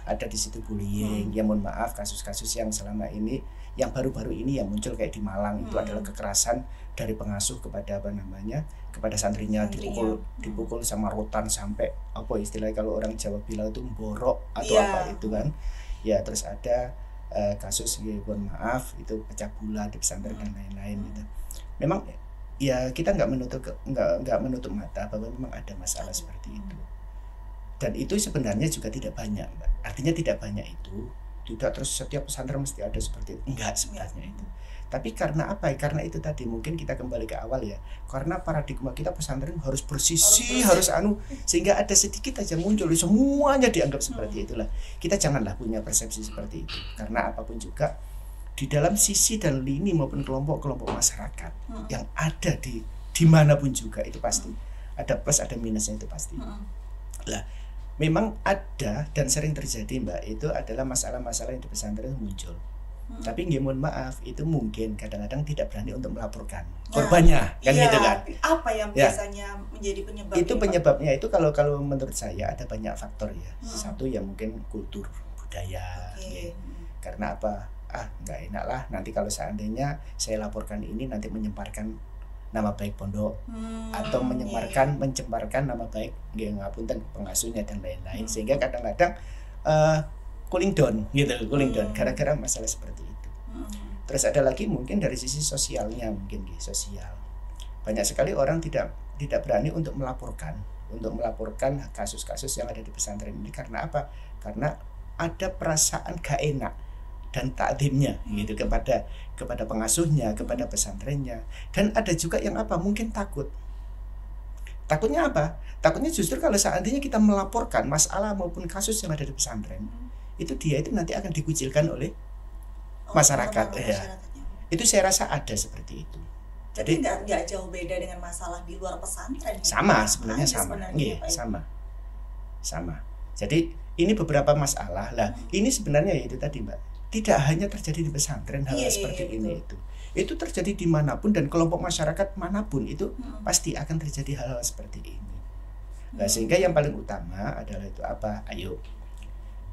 Speaker 1: Ada di situ bullying. Ya mohon maaf, kasus-kasus yang selama ini, yang baru-baru ini yang muncul kayak di Malang itu adalah kekerasan dari pengasuh kepada kepada santrinya. Dipukul sama rotan sampai apa istilahnya kalau orang Jawa bilang itu borok atau apa itu kan. Ya terus ada kasus ya, mohon maaf itu pecah bulan di pesantren dan lain-lain gitu. Memang ya kita nggak menutup mata bahwa memang ada masalah seperti itu. Dan itu sebenarnya juga tidak banyak, Mbak. Artinya tidak banyak itu, tidak terus setiap pesantren mesti ada seperti itu. Enggak sebenarnya itu. Tapi karena apa? Karena itu tadi mungkin kita kembali ke awal ya. Karena paradigma kita pesantren harus bersih, harus sehingga ada sedikit aja muncul semuanya dianggap seperti itulah. Kita janganlah punya persepsi seperti itu. Karena apapun juga di dalam sisi dan lini maupun kelompok-kelompok masyarakat yang ada di dimanapun juga itu pasti ada plus ada minusnya, itu pasti. Lah, memang ada dan sering terjadi Mbak, itu adalah masalah-masalah yang di pesantren muncul. Tapi nggih mohon maaf, itu mungkin kadang-kadang tidak berani untuk melaporkan korbannya, kan gitu kan.
Speaker 2: Apa yang biasanya menjadi penyebab?
Speaker 1: Itu penyebabnya itu kalau menurut saya ada banyak faktor ya. Satu ya mungkin kultur budaya. Karena apa? Nggak enak lah nanti kalau seandainya saya laporkan ini nanti menyemparkan nama baik pondok atau mencemparkan nama baik ngapunten pengasuhnya dan lain-lain, sehingga kadang-kadang cooling down gara-gara masalah seperti itu. Terus ada lagi mungkin dari sisi sosialnya, mungkin sosial. Banyak sekali orang tidak berani untuk melaporkan kasus-kasus yang ada di pesantren ini. Karena apa? Karena ada perasaan gak enak dan takdimnya gitu kepada pengasuhnya, kepada pesantrennya. Dan ada juga yang apa? Mungkin takutnya apa? Takutnya justru kalau seandainya kita melaporkan masalah maupun kasus yang ada di pesantren, itu dia itu nanti akan dikucilkan oleh masyarakat. Itu saya rasa ada seperti itu.
Speaker 2: Jadi nggak jauh beda dengan masalah di luar pesantren.
Speaker 1: Sama sebenarnya sama. Jadi ini beberapa masalah lah. Ini sebenarnya itu tadi Mbak, tidak hanya terjadi di pesantren hal seperti ini itu terjadi dimanapun dan kelompok masyarakat manapun itu pasti akan terjadi hal-hal seperti ini. Nah, sehingga yang paling utama adalah itu apa? Ayo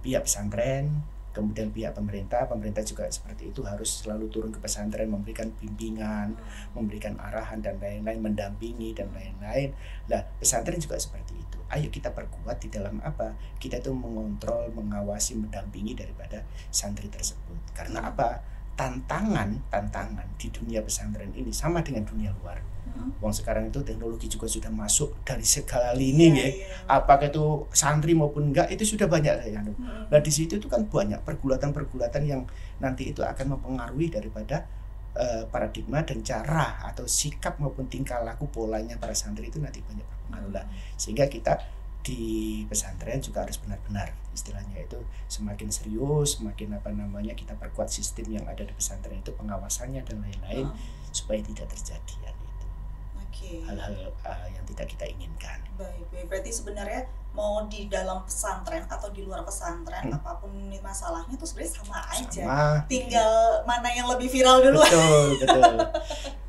Speaker 1: pihak pesantren, kemudian pihak pemerintah juga seperti itu harus selalu turun ke pesantren, memberikan bimbingan, memberikan arahan dan lain-lain, mendampingi dan lain-lain. Nah, pesantren juga seperti itu. Ayo kita perkuat di dalam apa? Kita itu mengontrol, mengawasi, mendampingi daripada santri tersebut. Karena apa? Tantangan di dunia pesantren ini sama dengan dunia luar. Wong sekarang itu teknologi juga sudah masuk dari segala lini apakah itu santri maupun enggak itu sudah banyak ya. Nah di situ itu kan banyak pergulatan yang nanti itu akan mempengaruhi daripada paradigma dan cara atau sikap maupun tingkah laku polanya para santri itu nanti banyak berpengaruh lah. Sehingga kita di pesantren juga harus benar-benar istilahnya itu semakin serius, semakin kita perkuat sistem yang ada di pesantren itu, pengawasannya dan lain-lain supaya tidak terjadi hal-hal yang tidak kita inginkan.
Speaker 2: Baik. Berarti sebenarnya mau di dalam pesantren atau di luar pesantren apapun masalahnya itu sebenarnya sama aja. Tinggal mana yang lebih viral dulu.
Speaker 1: Betul.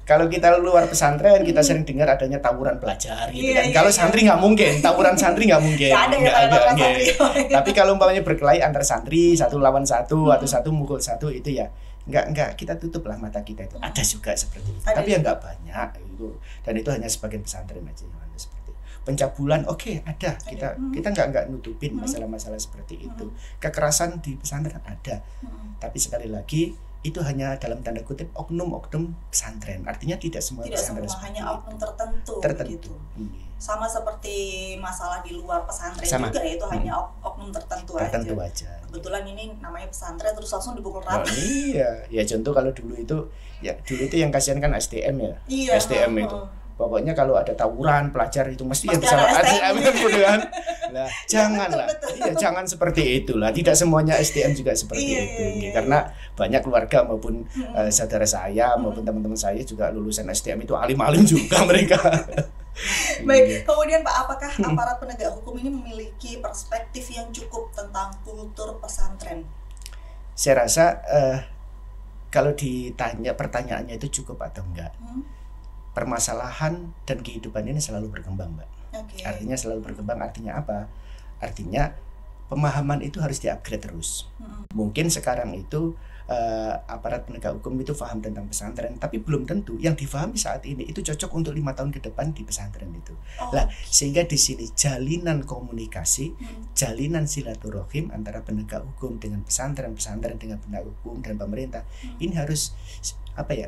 Speaker 1: Kalau kita luar pesantren kita sering dengar adanya tawuran pelajar gitu kan. Kalau santri nggak mungkin, tawuran santri nggak mungkin. Nggak ada. Tapi kalau umpamanya berkelahi antar santri satu lawan satu atau satu mukul satu itu ya enggak kita tutuplah mata kita itu. Ada juga seperti itu. Tapi ya enggak banyak itu. Dan itu hanya sebagian pesantren aja yang ada seperti itu. Pencabulan ada. Kita enggak nutupin masalah-masalah seperti itu. Kekerasan di pesantren ada. Tapi sekali lagi itu hanya dalam tanda kutip oknum-oknum pesantren. Artinya tidak semua pesantren
Speaker 2: hanya oknum tertentu. Gitu. Sama seperti masalah di luar pesantren juga, yaitu hanya oknum tertentu aja. Kebetulan ini namanya pesantren terus langsung dipukul rata.
Speaker 1: Iya, ya contoh kalau dulu itu yang kasihan kan STM ya. Iya, STM itu. Pokoknya kalau ada tawuran pelajar itu mesti yang bisa STM kan. Nah, janganlah. Iya, jangan seperti itulah. Tidak semuanya STM juga seperti itu. Karena banyak keluarga maupun saudara saya maupun teman-teman saya juga lulusan STM itu alim-alim juga mereka.
Speaker 2: Baik, kemudian Pak, apakah aparat penegak hukum ini memiliki perspektif yang cukup tentang kultur pesantren?
Speaker 1: Saya rasa kalau ditanya pertanyaannya itu cukup atau enggak, permasalahan dan kehidupan ini selalu berkembang, Mbak. Artinya selalu berkembang, artinya apa? Artinya pemahaman itu harus di-upgrade terus. Mungkin sekarang itu aparat penegak hukum itu paham tentang pesantren, tapi belum tentu yang difahami saat ini itu cocok untuk 5 tahun ke depan di pesantren itu. Sehingga di sini jalinan komunikasi, jalinan silaturahim antara penegak hukum dengan pesantren dengan penegak hukum dan pemerintah ini harus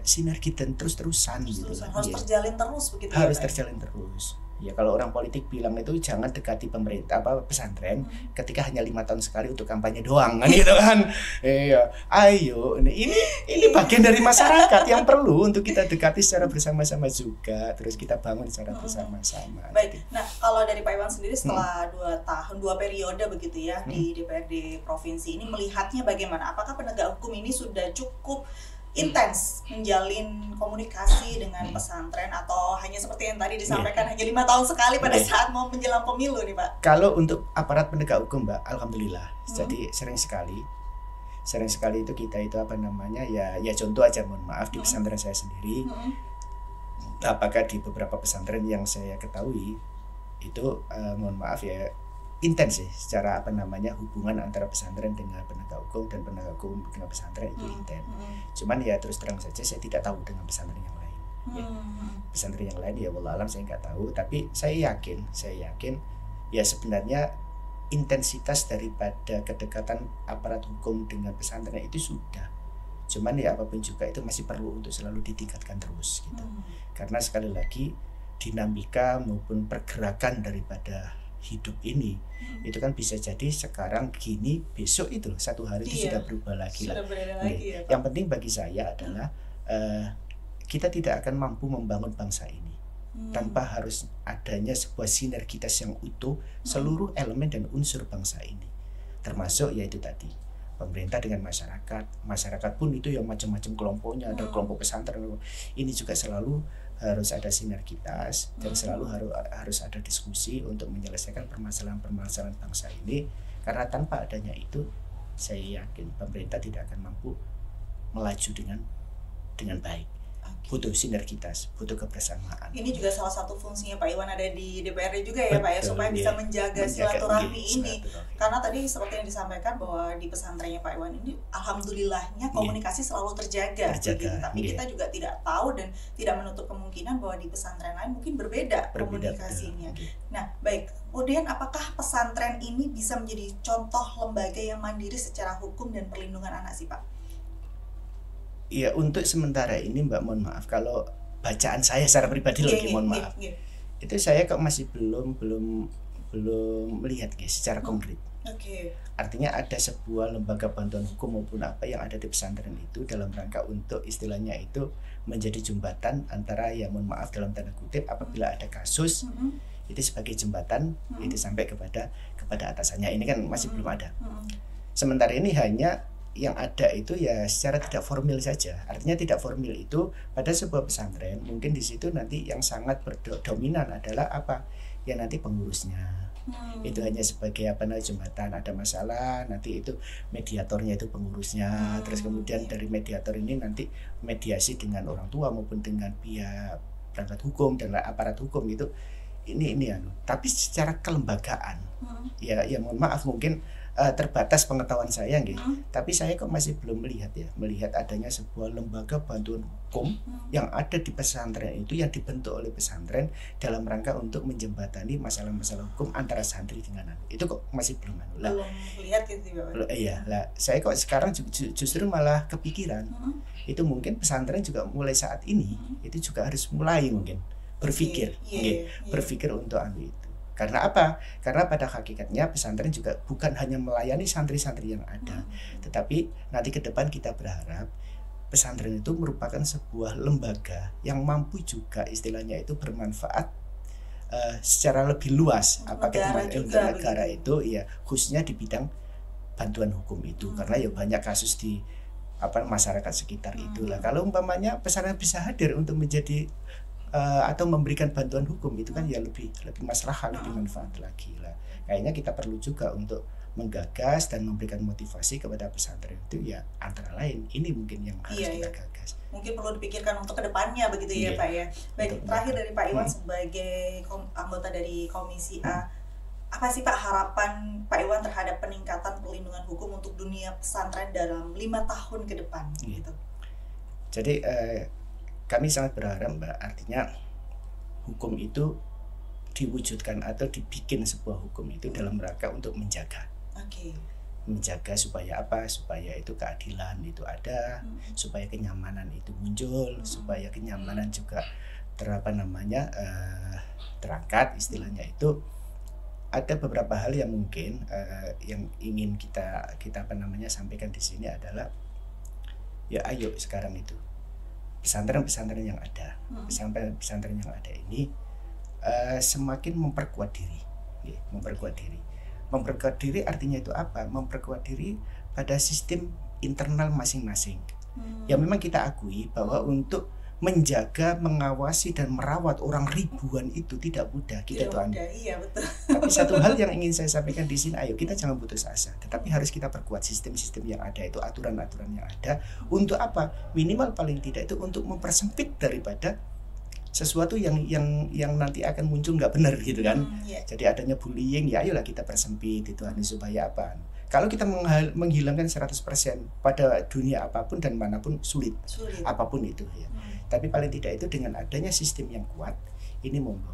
Speaker 1: sinergi dan terus-terusan gitu.
Speaker 2: Harus terjalin terus begitu.
Speaker 1: Harus terjalin terus. Ya kalau orang politik bilang itu jangan dekati pemerintah pesantren ketika hanya 5 tahun sekali untuk kampanye doang kan gitu kan. Iya, ayo ini bagian dari masyarakat yang perlu untuk kita dekati secara bersama-sama juga, terus kita bangun secara bersama-sama.
Speaker 2: Baik. Nah, kalau dari Pak Iwan sendiri setelah 2 periode begitu ya di DPRD provinsi ini, melihatnya bagaimana? Apakah penegak hukum ini sudah cukup intens menjalin komunikasi dengan pesantren atau hanya seperti yang tadi disampaikan hanya 5 tahun sekali pada saat mau menjelang pemilu nih Pak?
Speaker 1: Kalau untuk aparat penegak hukum Mbak, alhamdulillah. Jadi sering sekali itu kita itu ya contoh aja, mohon maaf, di pesantren saya sendiri. Apakah di beberapa pesantren yang saya ketahui itu mohon maaf ya intens sih secara hubungan antara pesantren dengan penegak hukum dan penegak hukum dengan pesantren itu intens. Cuman ya terus terang saja saya tidak tahu dengan pesantren yang lain. Pesantren yang lain ya wallah alam saya nggak tahu, tapi saya yakin ya sebenarnya intensitas daripada kedekatan aparat hukum dengan pesantren itu sudah. Cuman ya apapun juga itu masih perlu untuk selalu ditingkatkan terus gitu. Karena sekali lagi dinamika maupun pergerakan daripada hidup ini itu kan bisa jadi sekarang gini, besok itu 1 hari itu sudah berubah lagi lah. Yang penting bagi saya adalah kita tidak akan mampu membangun bangsa ini tanpa harus adanya sebuah sinergitas yang utuh seluruh elemen dan unsur bangsa ini, termasuk yaitu tadi pemerintah dengan masyarakat pun itu yang macam-macam kelompoknya, ada kelompok pesantren ini juga selalu harus ada sinergitas dan selalu harus ada diskusi untuk menyelesaikan permasalahan bangsa ini, karena tanpa adanya itu saya yakin pemerintah tidak akan mampu melaju dengan baik. Butuh sinergitas, butuh kebersamaan.
Speaker 2: Ini juga salah satu fungsinya Pak Iwan ada di DPRD juga ya Pak ya, supaya bisa menjaga silaturahmi ini. Karena tadi seperti yang disampaikan bahwa di pesantrennya Pak Iwan ini alhamdulillahnya komunikasi selalu terjaga. Tapi kita juga tidak tahu dan tidak menutup kemungkinan bahwa di pesantren lain mungkin berbeda komunikasinya. Nah, baik. Kemudian apakah pesantren ini bisa menjadi contoh lembaga yang mandiri secara hukum dan perlindungan anak sih Pak?
Speaker 1: Ya untuk sementara ini Mbak, mohon maaf kalau bacaan saya secara pribadi mohon maaf. Itu saya kok masih belum melihat secara konkret. Artinya ada sebuah lembaga bantuan hukum maupun apa yang ada di pesantren itu dalam rangka untuk istilahnya itu menjadi jembatan antara ya mohon maaf dalam tanda kutip apabila ada kasus itu sebagai jembatan itu sampai kepada atasannya. Ini kan masih belum ada. Sementara ini hanya yang ada itu ya secara tidak formal saja. Artinya tidak formal itu pada sebuah pesantren mungkin di situ nanti yang sangat dominan adalah ya nanti pengurusnya. Itu hanya sebagai jembatan, ada masalah nanti itu mediatornya itu pengurusnya. Terus kemudian dari mediator ini nanti mediasi dengan orang tua maupun dengan pihak perangkat hukum dan aparat hukum itu ini tapi secara kelembagaan ya mohon maaf mungkin terbatas pengetahuan saya nggih. Tapi saya kok masih belum melihat adanya sebuah lembaga bantuan hukum yang ada di pesantren itu, yang dibentuk oleh pesantren dalam rangka untuk menjembatani masalah-masalah hukum antara santri dengan itu kok masih belum
Speaker 2: belum lihat gitu Bapak.
Speaker 1: Iya lah, saya kok sekarang justru malah kepikiran itu mungkin pesantren juga mulai saat ini itu juga harus mulai mungkin berpikir berpikir untuk itu. Karena apa? Karena pada hakikatnya pesantren juga bukan hanya melayani santri-santri yang ada, tetapi nanti ke depan kita berharap pesantren itu merupakan sebuah lembaga yang mampu juga istilahnya itu bermanfaat secara lebih luas apakah negara itu ya, khususnya di bidang bantuan hukum itu. Karena ya banyak kasus di masyarakat sekitar itulah. Kalau umpamanya pesantren bisa hadir untuk menjadi atau memberikan bantuan hukum itu kan ya lebih maslahat, lebih manfaat lagi lah. Kayaknya kita perlu juga untuk menggagas dan memberikan motivasi kepada pesantren itu ya, antara lain ini mungkin yang harus kita gagas.
Speaker 2: Mungkin perlu dipikirkan untuk kedepannya begitu ya Pak ya. Baik, terakhir dari Pak Iwan sebagai anggota dari Komisi A, apa sih Pak harapan Pak Iwan terhadap peningkatan perlindungan hukum untuk dunia pesantren dalam 5 tahun ke depan gitu?
Speaker 1: Jadi kami sangat berharap Mbak, artinya hukum itu diwujudkan atau dibikin sebuah hukum itu dalam rangka untuk menjaga. Menjaga supaya apa? Supaya itu keadilan itu ada, supaya kenyamanan itu muncul, supaya kenyamanan juga terangkat istilahnya itu. Ada beberapa hal yang mungkin yang ingin kita sampaikan di sini adalah ya ayo sekarang itu pesantren-pesantren yang ada, pesantren yang ada ini semakin memperkuat diri. Memperkuat diri artinya itu apa? Memperkuat diri pada sistem internal masing-masing. Ya memang kita akui bahwa untuk menjaga, mengawasi dan merawat orang ribuan itu tidak mudah.
Speaker 2: Iya, betul.
Speaker 1: Tapi satu hal yang ingin saya sampaikan di sini, ayo kita jangan putus asa. Tetapi harus kita perkuat sistem-sistem yang ada itu, aturan-aturan yang ada. Untuk apa? Minimal paling tidak itu untuk mempersempit daripada sesuatu yang nanti akan muncul nggak benar gitu kan. Jadi adanya bullying, ya ayolah kita persempit itu supaya apa? Kalau kita menghilangkan 100% pada dunia apapun dan manapun sulit. Apapun itu ya. Tapi paling tidak itu dengan adanya sistem yang kuat, ini monggo.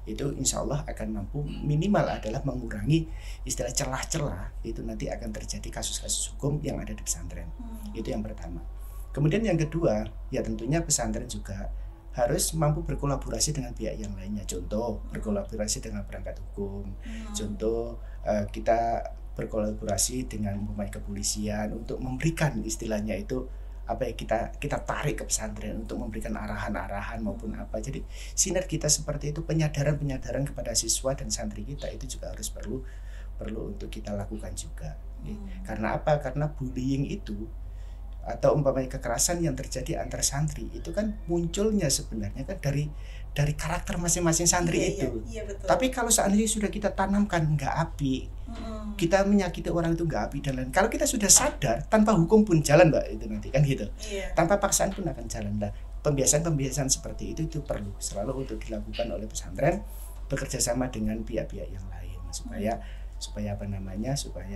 Speaker 1: Itu insya Allah akan mampu minimal adalah mengurangi istilah celah-celah itu nanti akan terjadi kasus-kasus hukum yang ada di pesantren. Itu yang pertama. Kemudian yang kedua, ya tentunya pesantren juga harus mampu berkolaborasi dengan pihak yang lainnya. Contoh, berkolaborasi dengan perangkat hukum. Contoh, kita berkolaborasi dengan kepolisian untuk memberikan istilahnya itu kita tarik ke pesantren untuk memberikan arahan-arahan maupun apa. Jadi sinergitas seperti itu, penyadaran kepada siswa dan santri kita itu juga harus perlu untuk kita lakukan juga. Karena apa? Karena bullying itu atau umpamanya kekerasan yang terjadi antar santri itu kan munculnya sebenarnya kan dari karakter masing-masing santri itu.
Speaker 2: Betul.
Speaker 1: Tapi kalau seandainya sudah kita tanamkan nggak api, kita menyakiti orang itu nggak api dan lain. Kalau kita sudah sadar, tanpa hukum pun jalan Mbak itu nanti kan gitu. Tanpa paksaan pun akan jalan. Nah, pembiasaan seperti itu perlu selalu untuk dilakukan oleh pesantren bekerja sama dengan pihak-pihak yang lain supaya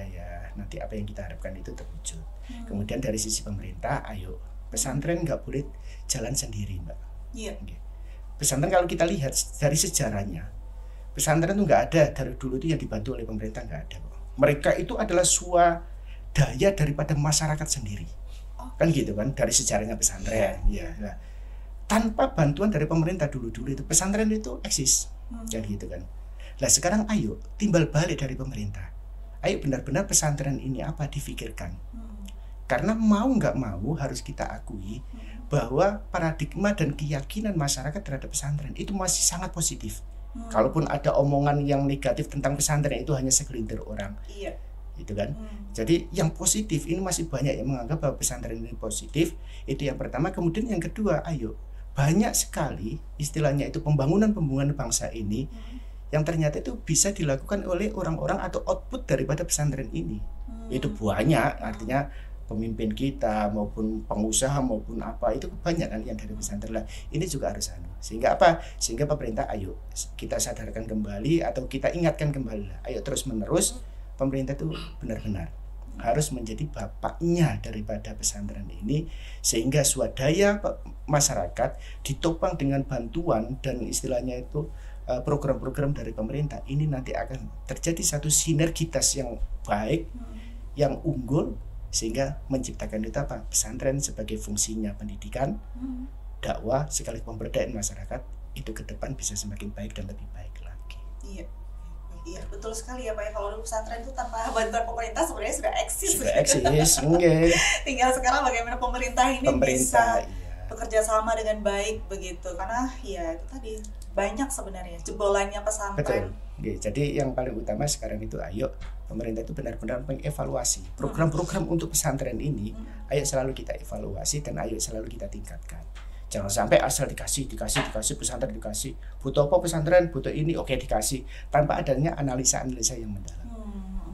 Speaker 1: ya nanti apa yang kita harapkan itu terwujud. Kemudian dari sisi pemerintah, ayo pesantren nggak boleh jalan sendiri Mbak. Pesantren kalau kita lihat dari sejarahnya, pesantren itu nggak ada dari dulu itu yang dibantu oleh pemerintah, nggak ada. Mereka itu adalah swadaya daripada masyarakat sendiri, kan gitu kan dari sejarahnya pesantren. Nah, tanpa bantuan dari pemerintah dulu itu pesantren itu eksis, kan gitu kan. Nah sekarang ayo timbal balik dari pemerintah, ayo benar-benar pesantren ini apa difikirkan. Karena mau nggak mau harus kita akui bahwa paradigma dan keyakinan masyarakat terhadap pesantren itu masih sangat positif. Kalaupun ada omongan yang negatif tentang pesantren itu hanya segelintir orang, itu kan. Jadi yang positif ini masih banyak yang menganggap bahwa pesantren ini positif. Itu yang pertama. Kemudian yang kedua, ayo banyak sekali istilahnya itu pembangunan bangsa ini yang ternyata itu bisa dilakukan oleh orang-orang atau output daripada pesantren ini. Itu banyak, artinya pemimpin kita maupun pengusaha maupun apa itu kebanyakan yang dari pesantren lah. Ini juga harus sehingga apa? Sehingga pemerintah ayo kita sadarkan kembali atau kita ingatkan kembali lah. Ayo terus menerus pemerintah itu benar-benar harus menjadi bapaknya daripada pesantren ini, sehingga swadaya masyarakat ditopang dengan bantuan dan istilahnya itu program-program dari pemerintah. Ini nanti akan terjadi satu sinergitas yang baik, yang unggul, sehingga menciptakan itu apa? Pesantren sebagai fungsinya pendidikan, dakwah, sekaligus pemberdayaan masyarakat, itu ke depan bisa semakin baik dan lebih baik lagi.
Speaker 2: Iya. Iya, betul sekali ya Pak ya. Kalau dulu pesantren itu tanpa bantuan pemerintah sebenarnya sudah eksis.
Speaker 1: Sudah eksis, enggak.
Speaker 2: Tinggal sekarang bagaimana pemerintah ini bisa bekerja sama dengan baik begitu. Karena ya itu tadi banyak sebenarnya jebolannya pesantren.
Speaker 1: Betul. Jadi yang paling utama sekarang itu ayo pemerintah itu benar-benar mengevaluasi program-program untuk pesantren ini. Ayo selalu kita evaluasi dan ayo selalu kita tingkatkan. Jangan sampai asal dikasih pesantren dikasih. Butuh apa pesantren? Butuh ini, oke dikasih. Tanpa adanya analisa-analisa yang mendalam.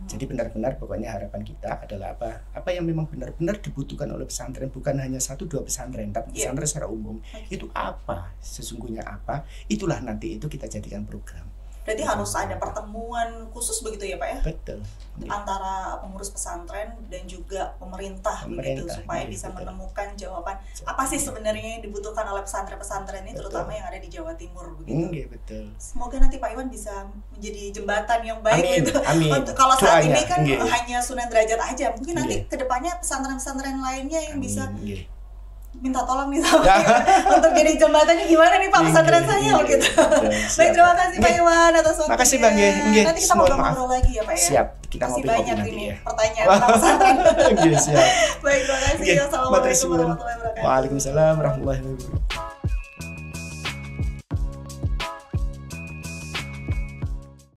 Speaker 1: Jadi benar-benar pokoknya harapan kita adalah apa yang memang benar-benar dibutuhkan oleh pesantren, bukan hanya 1-2 pesantren, tapi pesantren secara umum. Itu apa? Sesungguhnya apa? Itulah nanti itu kita jadikan program.
Speaker 2: Berarti harus ada pertemuan khusus begitu ya Pak ya?
Speaker 1: Betul.
Speaker 2: Antara pengurus pesantren dan juga pemerintah begitu, supaya bisa menemukan jawaban apa sih sebenarnya yang dibutuhkan oleh pesantren-pesantren ini, terutama yang ada di Jawa Timur begitu.
Speaker 1: Betul.
Speaker 2: Semoga nanti Pak Iwan bisa menjadi jembatan yang baik gitu.
Speaker 1: Amin.
Speaker 2: Kalau saat ini kan hanya Sunan Derajat aja, mungkin nanti kedepannya pesantren-pesantren lainnya yang bisa minta tolong nih sama untuk jadi jembatannya gimana nih Pak pesantren saya gitu. Baik, terima kasih Pak Iwan atas waktunya.
Speaker 1: Makasih Bang.
Speaker 2: Nanti kita ngobrol lagi ya Pak ya.
Speaker 1: Siap, kita ngobrol nanti ya.
Speaker 2: Pertanyaan tentang pesantren.
Speaker 1: Siap.
Speaker 2: Baik, terima kasih. Assalamualaikum warahmatullahi wabarakatuh.
Speaker 1: Waalaikumsalam warahmatullahi wabarakatuh.